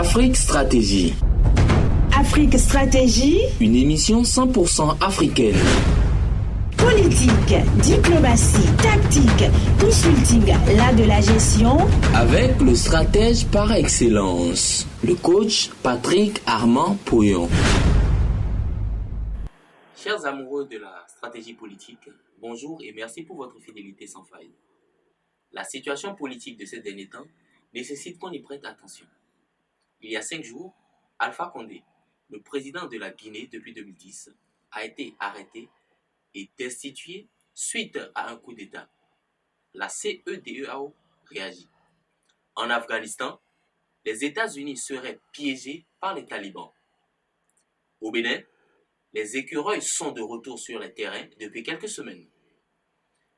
Afrique Stratégie. Afrique Stratégie. Une émission 100% africaine. Politique, diplomatie, tactique, consulting, l'art de la gestion. Avec le stratège par excellence, le coach Patrick Armand Pouillon. Chers amoureux de la stratégie politique, bonjour et merci pour votre fidélité sans faille. La situation politique de ces derniers temps nécessite qu'on y prête attention. Il y a 5 jours, Alpha Condé, le président de la Guinée depuis 2010, a été arrêté et destitué suite à un coup d'État. La CEDEAO réagit. En Afghanistan, les États-Unis seraient piégés par les talibans. Au Bénin, les écureuils sont de retour sur les terrains depuis quelques semaines.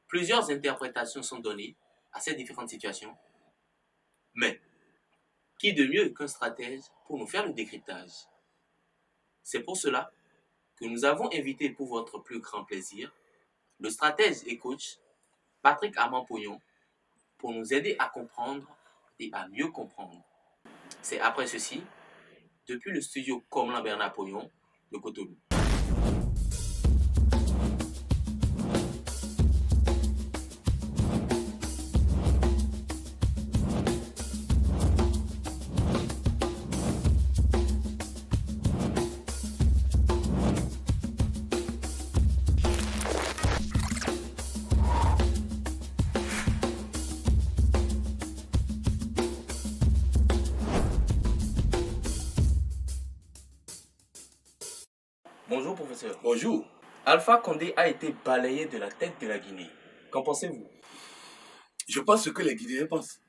Plusieurs interprétations sont données à ces différentes situations. Mais, qui de mieux qu'un stratège pour nous faire le décryptage? C'est pour cela que nous avons invité pour votre plus grand plaisir le stratège et coach Patrick Armand Pouillon pour nous aider à comprendre et à mieux comprendre. C'est après ceci, depuis le studio Comelin Bernard Pouillon de Cotonou. Bonjour professeur. Bonjour. Alpha Condé a été balayé de la tête de la Guinée. Qu'en pensez-vous? Je pense ce que les Guinéens pensent.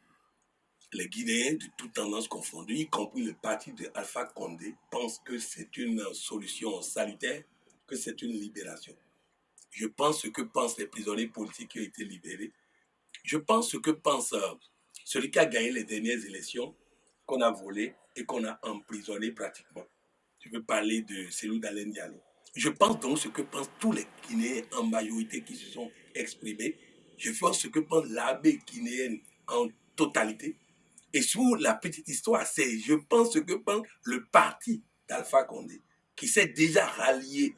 Les Guinéens de toutes tendances confondues, y compris le parti de Alpha Condé, pensent que c'est une solution salutaire, que c'est une libération. Je pense ce que pensent les prisonniers politiques qui ont été libérés. Je pense ce que pense celui qui a gagné les dernières élections, qu'on a volé et qu'on a emprisonné pratiquement. Je veux parler de Cellou Dalein Diallo. Je pense donc ce que pensent tous les Guinéens en majorité qui se sont exprimés. Je pense ce que pense l'armée guinéenne en totalité. Et sur la petite histoire, je pense ce que pense le parti d'Alpha Condé, qui s'est déjà rallié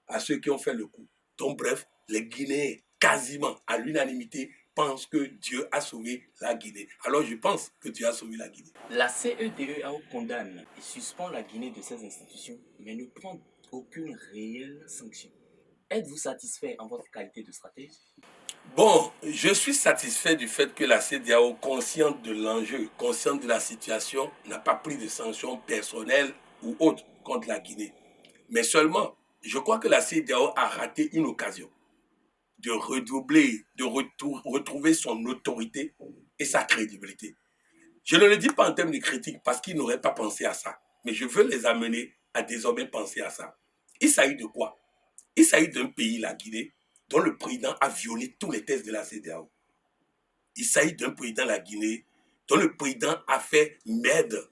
à ceux qui ont fait le coup. Donc bref, les Guinéens, quasiment à l'unanimité, pensent que Dieu a sauvé la Guinée. Alors je pense que Dieu a sauvé la Guinée. La CEDEAO condamne et suspend la Guinée de ses institutions, mais ne prend aucune réelle sanction. Êtes-vous satisfait en votre qualité de stratège? Bon, je suis satisfait du fait que la CEDEAO, consciente de l'enjeu, consciente de la situation, n'a pas pris de sanctions personnelles ou autres contre la Guinée. Mais seulement, je crois que la CEDEAO a raté une occasion de redoubler, de retrouver son autorité et sa crédibilité. Je ne le dis pas en termes de critique parce qu'ils n'auraient pas pensé à ça, mais je veux les amener à désormais penser à ça. Il s'agit de quoi? Il s'agit d'un pays, la Guinée, dont le président a violé tous les textes de la CEDEAO. Il s'agit d'un président, la Guinée, dont le président a fait merde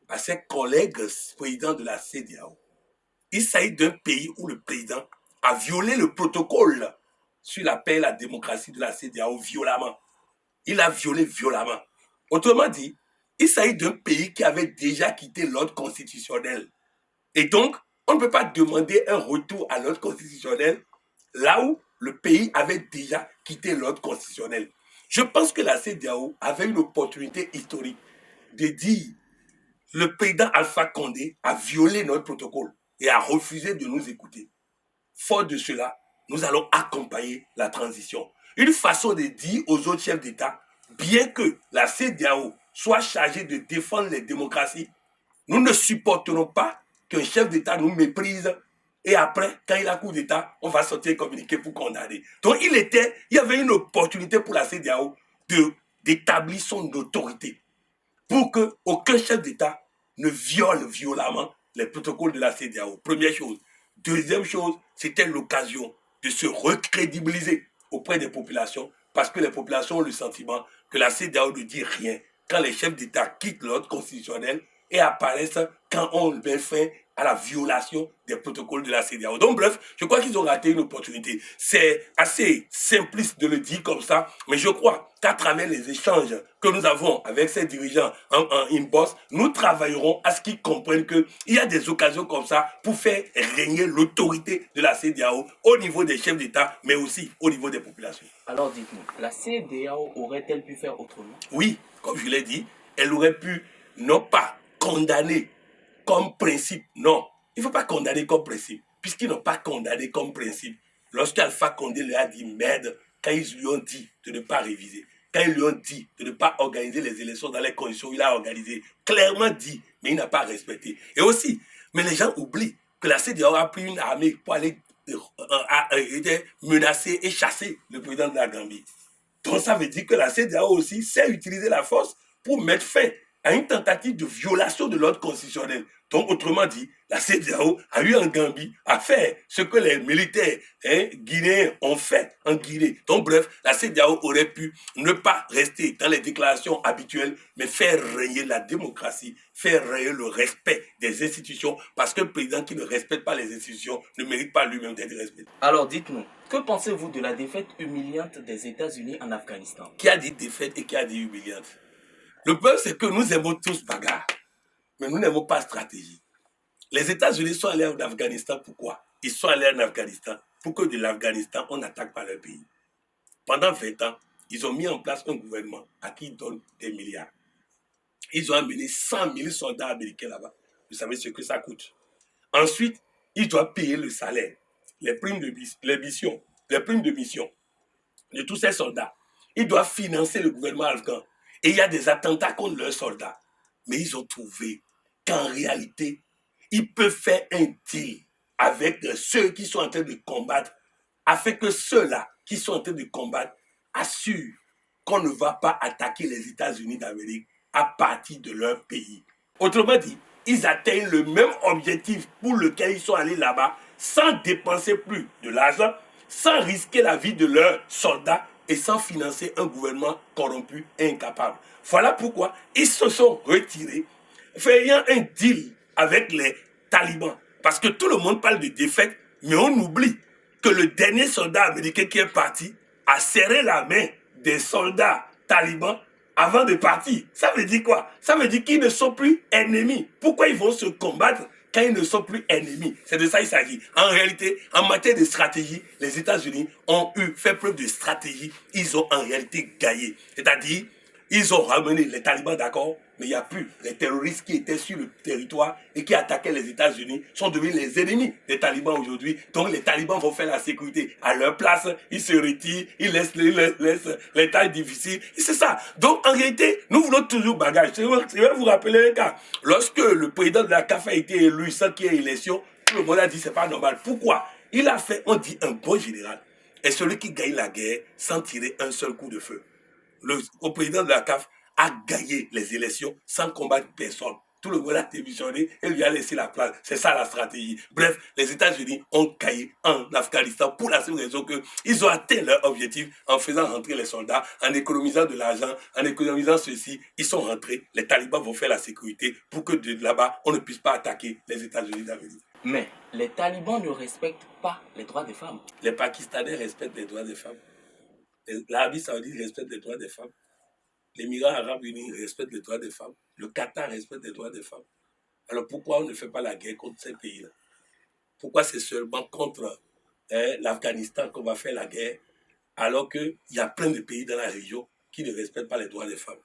à ses collègues présidents de la CEDEAO. Il s'agit d'un pays où le président a violé le protocole sur la paix et la démocratie de la CEDEAO violemment. Il a violé violemment. Autrement dit, il s'agit d'un pays qui avait déjà quitté l'ordre constitutionnel. Et donc, on ne peut pas demander un retour à l'ordre constitutionnel là où le pays avait déjà quitté l'ordre constitutionnel. Je pense que la CEDEAO avait une opportunité historique de dire le président Alpha Condé a violé notre protocole et a refusé de nous écouter. Fort de cela, nous allons accompagner la transition. Une façon de dire aux autres chefs d'État, bien que la CEDEAO soit chargée de défendre les démocraties, nous ne supporterons pas qu'un chef d'État nous méprise et après, quand il a coup d'État, on va sortir un communiqué pour condamner. Donc il y avait une opportunité pour la CEDEAO d'établir son autorité pour qu'aucun chef d'État ne viole violemment les protocoles de la CEDEAO. Première chose. Deuxième chose, c'était l'occasion de se recrédibiliser auprès des populations parce que les populations ont le sentiment que la CEDEAO ne dit rien quand les chefs d'État quittent l'ordre constitutionnel et apparaissent quand on met fin à la violation des protocoles de la CEDEAO. Donc bref, je crois qu'ils ont raté une opportunité. C'est assez simpliste de le dire comme ça, mais je crois qu'à travers les échanges que nous avons avec ces dirigeants en inbox, nous travaillerons à ce qu'ils comprennent qu'il y a des occasions comme ça pour faire régner l'autorité de la CEDEAO au niveau des chefs d'État, mais aussi au niveau des populations. Alors dites-nous, la CEDEAO aurait-elle pu faire autrement? Oui, comme je l'ai dit, elle aurait pu non pas condamner comme principe, non. Il ne faut pas condamner comme principe, puisqu'ils n'ont pas condamné comme principe. Lorsqu'Alpha Condé leur a dit merde, quand ils lui ont dit de ne pas réviser, quand ils lui ont dit de ne pas organiser les élections dans les conditions où il a organisé, clairement dit, mais il n'a pas respecté. Et aussi, mais les gens oublient que la CEDEAO a pris une armée pour aller menacer et chasser le président de la Gambie. Donc ça veut dire que la CEDEAO aussi sait utiliser la force pour mettre fin à une tentative de violation de l'ordre constitutionnel. Donc autrement dit, la CEDEAO a eu en Gambie à faire ce que les militaires guinéens ont fait en Guinée. Donc bref, la CEDEAO aurait pu ne pas rester dans les déclarations habituelles, mais faire régner la démocratie, faire régner le respect des institutions, parce qu'un président qui ne respecte pas les institutions ne mérite pas lui-même d'être respecté. Alors dites-nous, que pensez-vous de la défaite humiliante des États-Unis en Afghanistan? Qui a dit défaite et qui a dit humiliante? Le problème, c'est que nous aimons tous bagarre, mais nous n'aimons pas stratégie. Les États-Unis sont allés en Afghanistan, pourquoi? Ils sont allés en Afghanistan pour que de l'Afghanistan, on n'attaque pas leur pays. Pendant 20 ans, ils ont mis en place un gouvernement à qui ils donnent des milliards. Ils ont amené 100 000 soldats américains là-bas. Vous savez ce que ça coûte. Ensuite, ils doivent payer le salaire, les primes de mission de tous ces soldats. Ils doivent financer le gouvernement afghan. Et il y a des attentats contre leurs soldats. Mais ils ont trouvé qu'en réalité, ils peuvent faire un deal avec ceux qui sont en train de combattre, afin que ceux-là qui sont en train de combattre assurent qu'on ne va pas attaquer les États-Unis d'Amérique à partir de leur pays. Autrement dit, ils atteignent le même objectif pour lequel ils sont allés là-bas, sans dépenser plus de l'argent, sans risquer la vie de leurs soldats et sans financer un gouvernement corrompu et incapable. Voilà pourquoi ils se sont retirés, faisant un deal avec les talibans. Parce que tout le monde parle de défaite, mais on oublie que le dernier soldat américain qui est parti a serré la main des soldats talibans avant de partir. Ça veut dire quoi? Ça veut dire qu'ils ne sont plus ennemis. Pourquoi ils vont se combattre quand ils ne sont plus ennemis? C'est de ça qu'il s'agit. En réalité, en matière de stratégie, les États-Unis ont fait preuve de stratégie. Ils ont en réalité gagné. C'est-à-dire, ils ont ramené les talibans, d'accord, mais il n'y a plus. Les terroristes qui étaient sur le territoire et qui attaquaient les États-Unis sont devenus les ennemis des talibans aujourd'hui. Donc les talibans vont faire la sécurité à leur place. Ils se retirent, ils laissent les tâches difficiles. Et c'est ça. Donc en réalité, nous voulons toujours bagage. Je vais vous rappeler un cas. Lorsque le président de la CAF a été élu sans qu'il y ait élection, tout le monde a dit c'est pas normal. Pourquoi? Il a fait, on dit, un bon général. Et celui qui gagne la guerre sans tirer un seul coup de feu. Le président de la CAF a gagné les élections sans combattre personne. Tout le monde a démissionné et lui a laissé la place. C'est ça la stratégie. Bref, les États-Unis ont gagné en Afghanistan pour la simple raison qu'ils ont atteint leur objectif en faisant rentrer les soldats, en économisant de l'argent, en économisant ceci. Ils sont rentrés. Les talibans vont faire la sécurité pour que de là-bas, on ne puisse pas attaquer les États-Unis d'Amérique. Mais les talibans ne respectent pas les droits des femmes. Les Pakistanais respectent les droits des femmes. L'Arabie Saoudite respecte les droits des femmes. L'Émirat Arabe Unis respecte les droits des femmes. Le Qatar respecte les droits des femmes. Alors pourquoi on ne fait pas la guerre contre ces pays-là? Pourquoi c'est seulement contre l'Afghanistan qu'on va faire la guerre, alors qu'il y a plein de pays dans la région qui ne respectent pas les droits des femmes?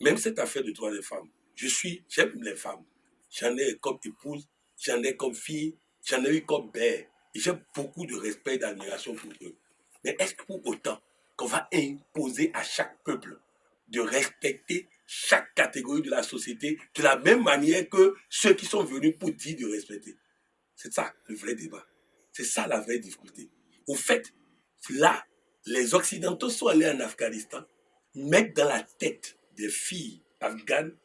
Même cette affaire de droits des femmes, j'aime les femmes. J'en ai comme épouse, j'en ai comme fille, j'en ai eu comme mère. Et j'ai beaucoup de respect et d'admiration pour eux. Mais est-ce que pour autant qu'on va imposer à chaque peuple de respecter chaque catégorie de la société de la même manière que ceux qui sont venus pour dire de respecter? C'est ça le vrai débat. C'est ça la vraie difficulté. Au fait, là, les Occidentaux sont allés en Afghanistan, mettre dans la tête des filles afghanes,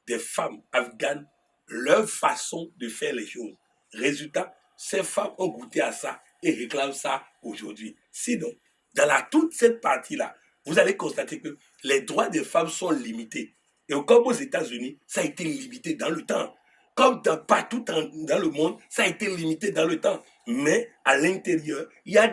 des femmes afghanes, leur façon de faire les choses. Résultat, ces femmes ont goûté à ça et réclament ça aujourd'hui. Sinon, dans toute cette partie-là, vous allez constater que les droits des femmes sont limités. Et comme aux États-Unis, ça a été limité dans le temps. comme partout dans le monde, ça a été limité dans le temps. Mais à l'intérieur, il y a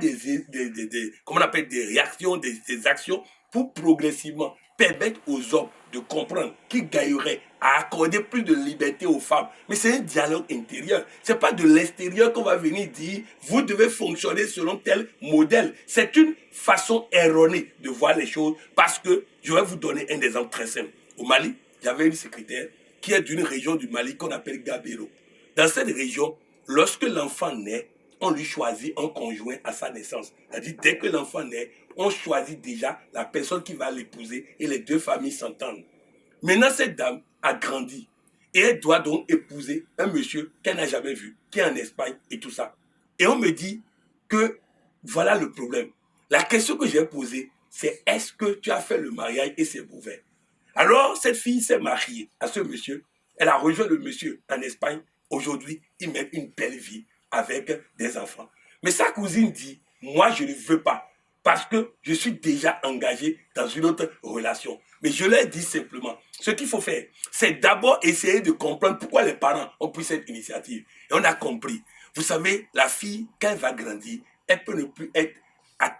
comment on appelle, des réactions, des actions pour progressivement permettre aux hommes de comprendre qu'ils gagneraient à accorder plus de liberté aux femmes. Mais c'est un dialogue intérieur. Ce n'est pas de l'extérieur qu'on va venir dire vous devez fonctionner selon tel modèle. C'est une façon erronée de voir les choses parce que je vais vous donner un exemple très simple. Au Mali, j'avais une secrétaire qui est d'une région du Mali qu'on appelle Gabero. Dans cette région, lorsque l'enfant naît, on lui choisit un conjoint à sa naissance. C'est-à-dire, dès que l'enfant naît, on choisit déjà la personne qui va l'épouser et les deux familles s'entendent. Maintenant, cette dame a grandi et elle doit donc épouser un monsieur qu'elle n'a jamais vu, qui est en Espagne et tout ça. Et on me dit que voilà le problème. La question que j'ai posée, c'est est-ce que tu as fait le mariage et c'est ouvert? Alors, cette fille s'est mariée à ce monsieur. Elle a rejoint le monsieur en Espagne. Aujourd'hui, ils mènent une belle vie avec des enfants. Mais sa cousine dit, moi, je ne veux pas parce que je suis déjà engagé dans une autre relation. Mais je leur dis simplement, ce qu'il faut faire, c'est d'abord essayer de comprendre pourquoi les parents ont pris cette initiative. Et on a compris. Vous savez, la fille, quand elle va grandir, elle peut ne plus être,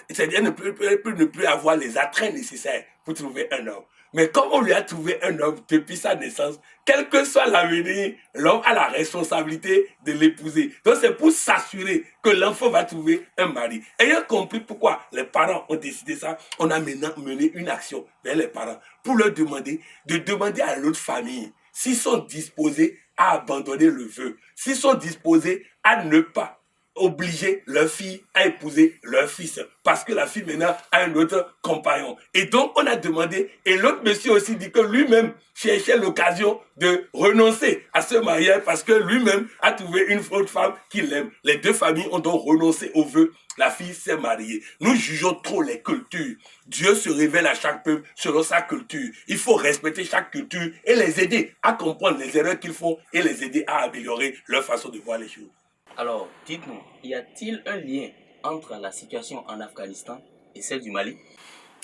c'est-à-dire elle peut ne plus avoir les attraits nécessaires pour trouver un homme. Mais comme on lui a trouvé un homme depuis sa naissance, quel que soit l'avenir, l'homme a la responsabilité de l'épouser. Donc c'est pour s'assurer que l'enfant va trouver un mari. Ayant compris pourquoi les parents ont décidé ça, on a maintenant mené une action vers les parents pour leur demander de demander à l'autre famille s'ils sont disposés à abandonner le vœu, s'ils sont disposés à ne pas obliger leur fille à épouser leur fils parce que la fille maintenant a un autre compagnon. Et donc on a demandé, et l'autre monsieur aussi dit que lui-même cherchait l'occasion de renoncer à ce mariage parce que lui-même a trouvé une autre femme qu'il aime. Les deux familles ont donc renoncé au vœu. La fille s'est mariée. Nous jugeons trop les cultures. Dieu se révèle à chaque peuple selon sa culture. Il faut respecter chaque culture et les aider à comprendre les erreurs qu'ils font et les aider à améliorer leur façon de voir les choses. Alors, dites-nous, y a-t-il un lien entre la situation en Afghanistan et celle du Mali?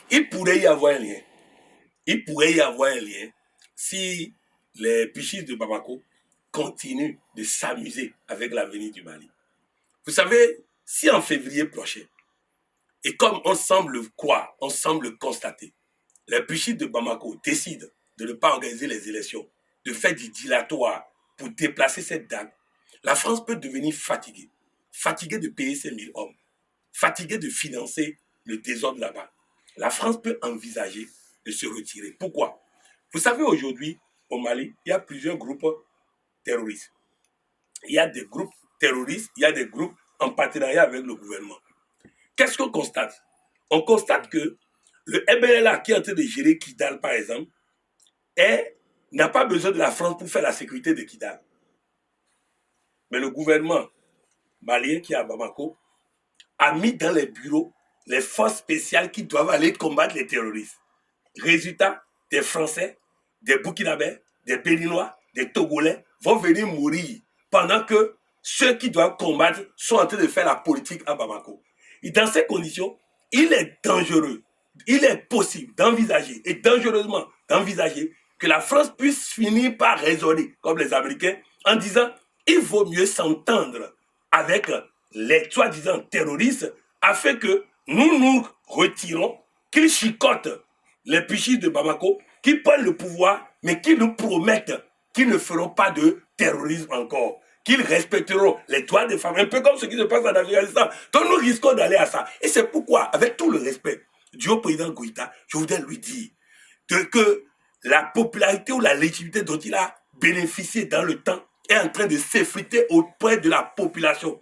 Il pourrait y avoir un lien. Il pourrait y avoir un lien si les pichistes de Bamako continuent de s'amuser avec l'avenir du Mali. Vous savez, si en février prochain, et comme on semble croire, on semble constater, les pichistes de Bamako décident de ne pas organiser les élections, de faire du dilatoire pour déplacer cette date, la France peut devenir fatiguée. Fatiguée de payer ses 1000 hommes. Fatiguée de financer le désordre là-bas. La France peut envisager de se retirer. Pourquoi? Vous savez, aujourd'hui, au Mali, il y a plusieurs groupes terroristes. Il y a des groupes terroristes, il y a des groupes en partenariat avec le gouvernement. Qu'est-ce qu'on constate? On constate que le MNLA qui est en train de gérer Kidal, par exemple, n'a pas besoin de la France pour faire la sécurité de Kidal. Mais le gouvernement malien qui est à Bamako a mis dans les bureaux les forces spéciales qui doivent aller combattre les terroristes. Résultat, des Français, des Burkinabés, des Béninois, des Togolais vont venir mourir pendant que ceux qui doivent combattre sont en train de faire la politique à Bamako. Et dans ces conditions, il est dangereux, il est possible d'envisager, et dangereusement d'envisager, que la France puisse finir par raisonner, comme les Américains, en disant il vaut mieux s'entendre avec les soi-disant terroristes afin que nous nous retirons, qu'ils chicotent les pichistes de Bamako, qu'ils prennent le pouvoir, mais qu'ils nous promettent qu'ils ne feront pas de terrorisme encore, qu'ils respecteront les droits des femmes, un peu comme ce qui se passe en Afghanistan. Donc nous risquons d'aller à ça. Et c'est pourquoi, avec tout le respect du haut président Goïta, je voudrais lui dire que la popularité ou la légitimité dont il a bénéficié dans le temps est en train de s'effriter auprès de la population.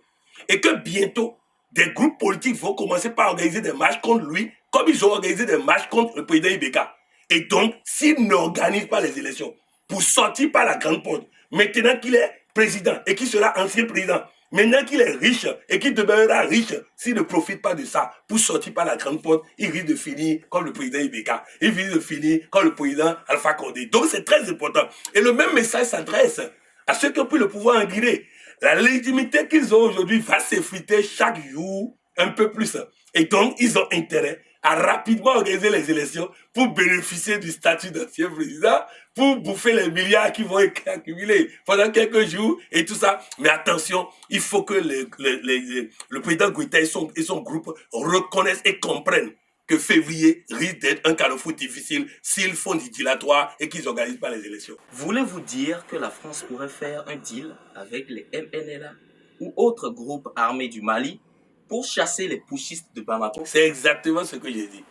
Et que bientôt, des groupes politiques vont commencer par organiser des marches contre lui, comme ils ont organisé des marches contre le président Ibeka. Et donc, s'il n'organise pas les élections pour sortir par la grande porte, maintenant qu'il est président et qu'il sera ancien président, maintenant qu'il est riche et qu'il demeurera riche, s'il ne profite pas de ça pour sortir par la grande porte, il risque de finir comme le président Ibeka. Il risque de finir comme le président Alpha Condé. Donc, c'est très important. Et le même message s'adresse à ceux qui ont pris le pouvoir en Guinée. La légitimité qu'ils ont aujourd'hui va s'effriter chaque jour un peu plus. Et donc, ils ont intérêt à rapidement organiser les élections pour bénéficier du statut d'ancien président, pour bouffer les milliards qui vont être accumulés pendant quelques jours et tout ça. Mais attention, il faut que le président Goïta et son groupe reconnaissent et comprennent que février risque d'être un carrefour difficile s'ils font du dilatoire et qu'ils n'organisent pas les élections. Voulez-vous dire que la France pourrait faire un deal avec les MNLA ou autres groupes armés du Mali pour chasser les putschistes de Bamako? C'est exactement ce que j'ai dit.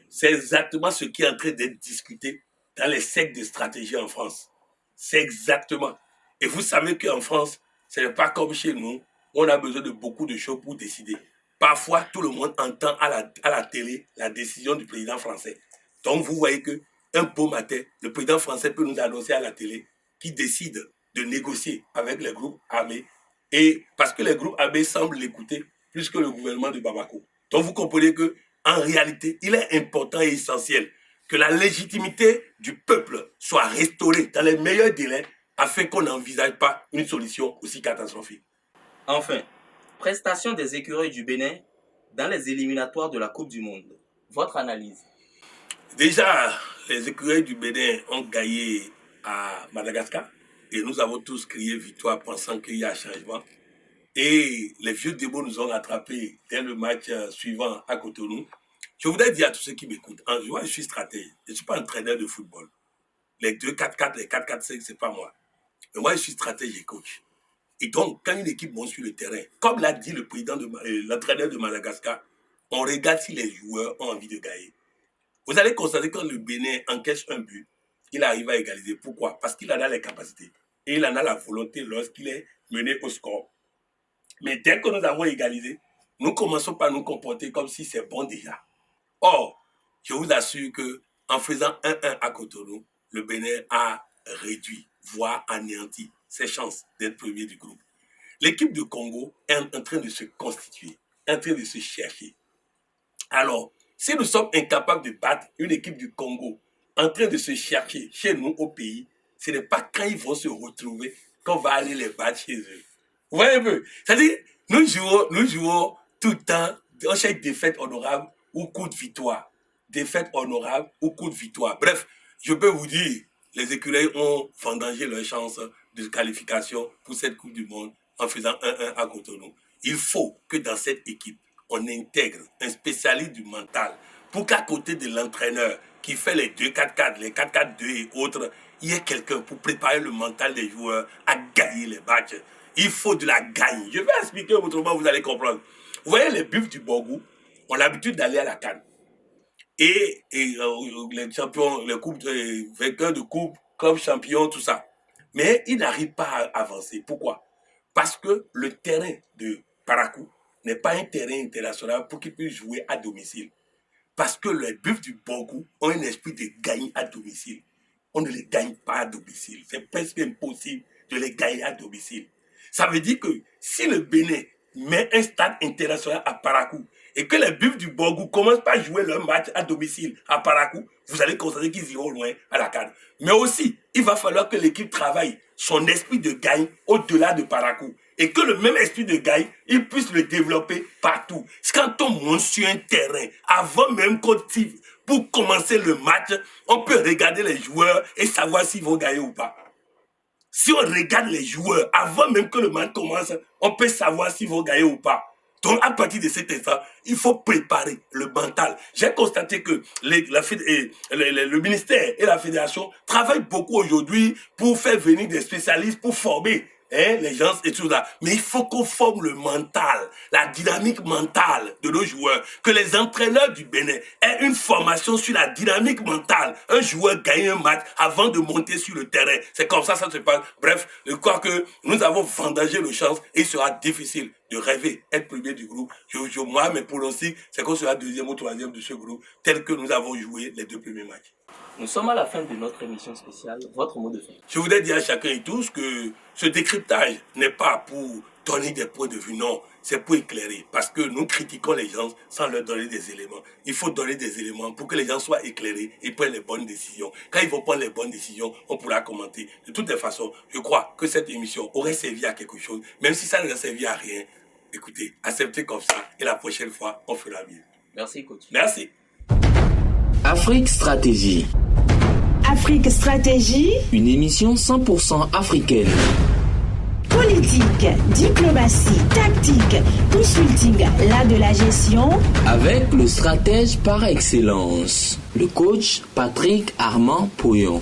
C'est exactement ce qui est en train d'être discuté dans les cercles de stratégie en France. C'est exactement. Et vous savez qu'en France, ce n'est pas comme chez nous, on a besoin de beaucoup de choses pour décider. Parfois, tout le monde entend à la télé la décision du président français. Donc, vous voyez qu'un beau matin, le président français peut nous annoncer à la télé qu'il décide de négocier avec les groupes armés. Et parce que les groupes armés semblent l'écouter plus que le gouvernement de Bamako. Donc, vous comprenez qu'en réalité, il est important et essentiel que la légitimité du peuple soit restaurée dans les meilleurs délais afin qu'on n'envisage pas une solution aussi catastrophique. Enfin, prestation des écureuils du Bénin dans les éliminatoires de la Coupe du Monde. Votre analyse? Déjà, les écureuils du Bénin ont gagné à Madagascar et nous avons tous crié victoire pensant qu'il y a un changement. Et les vieux démons nous ont rattrapés dès le match suivant à Cotonou. Je voudrais dire à tous ceux qui m'écoutent, moi je suis stratège, je ne suis pas entraîneur de football. Les 2-4-4, les 4-4-5, ce n'est pas moi. Mais moi je suis stratège et coach. Et donc, quand une équipe monte sur le terrain, comme l'a dit le président l'entraîneur de Madagascar, on regarde si les joueurs ont envie de gagner. Vous allez constater que quand le Bénin encaisse un but, il arrive à égaliser. Pourquoi? Parce qu'il en a les capacités. Et il en a la volonté lorsqu'il est mené au score. Mais dès que nous avons égalisé, nous commençons par nous comporter comme si c'est bon déjà. Or, je vous assure qu'en faisant 1-1 à Cotonou, le Bénin a réduit, voire anéanti ses chances d'être premier du groupe. L'équipe de Congo est en train de se constituer, en train de se chercher. Alors, si nous sommes incapables de battre une équipe du Congo en train de se chercher chez nous au pays, ce n'est pas quand ils vont se retrouver qu'on va aller les battre chez eux. Vous voyez un peu? C'est-à-dire, nous jouons tout le temps, on cherche défaite honorable ou coup de victoire. Défaite honorable ou coup de victoire. Bref, je peux vous dire, les écureuils ont vendangé leur chance de qualification pour cette Coupe du Monde en faisant 1-1 à Cotonou. Il faut que dans cette équipe, on intègre un spécialiste du mental pour qu'à côté de l'entraîneur qui fait les 2-4-4, les 4-4-2 et autres, il y ait quelqu'un pour préparer le mental des joueurs à gagner les matchs. Il faut de la gagne. Je vais expliquer autrement, vous allez comprendre. Vous voyez, les Buffs du Borgou ont l'habitude d'aller à la CAN. Et les champions, les vainqueurs de coupe, comme champions, tout ça. Mais ils n'arrivent pas à avancer. Pourquoi? Parce que le terrain de Parakou n'est pas un terrain international pour qu'ils puissent jouer à domicile. Parce que les Buffs du Borgou ont un esprit de gagner à domicile. On ne les gagne pas à domicile. C'est presque impossible de les gagner à domicile. Ça veut dire que si le Bénin met un stade international à Parakou et que les Buffs du Borgou commencent pas à jouer leur match à domicile à Parakou, vous allez constater qu'ils iront loin à la CAN. Mais aussi, il va falloir que l'équipe travaille son esprit de gagne au-delà de Parakou. Et que le même esprit de gagne, il puisse le développer partout. Quand on monte sur un terrain, avant même pour commencer le match, on peut regarder les joueurs et savoir s'ils vont gagner ou pas. Si on regarde les joueurs, avant même que le match commence, on peut savoir s'ils vont gagner ou pas. Donc, à partir de cet instant, il faut préparer le mental. J'ai constaté que le ministère et la fédération travaillent beaucoup aujourd'hui pour faire venir des spécialistes pour former les gens et tout ça. Mais il faut qu'on forme le mental, la dynamique mentale de nos joueurs. Que les entraîneurs du Bénin aient une formation sur la dynamique mentale. Un joueur gagne un match avant de monter sur le terrain. C'est comme ça se passe. Bref, je crois que nous avons vendangé le chance et il sera difficile de rêver être premier du groupe. Moi, mes pronostics, c'est qu'on sera deuxième ou troisième de ce groupe, tel que nous avons joué les 2 premiers matchs. Nous sommes à la fin de notre émission spéciale. Votre mot de fin. Je voudrais dire à chacun et tous que ce décryptage n'est pas pour donner des points de vue, non, c'est pour éclairer. Parce que nous critiquons les gens sans leur donner des éléments. Il faut donner des éléments pour que les gens soient éclairés et prennent les bonnes décisions. Quand ils vont prendre les bonnes décisions, on pourra commenter. De toutes les façons, je crois que cette émission aurait servi à quelque chose, même si ça ne servi à rien. Écoutez, acceptez comme ça et la prochaine fois, on fera mieux. Merci, coach. Merci. Afrique Stratégie. Afrique Stratégie. Une émission 100% africaine. Politique, diplomatie, tactique, consulting, l'art de la gestion. Avec le stratège par excellence, le coach Patrick Armand Pouillon.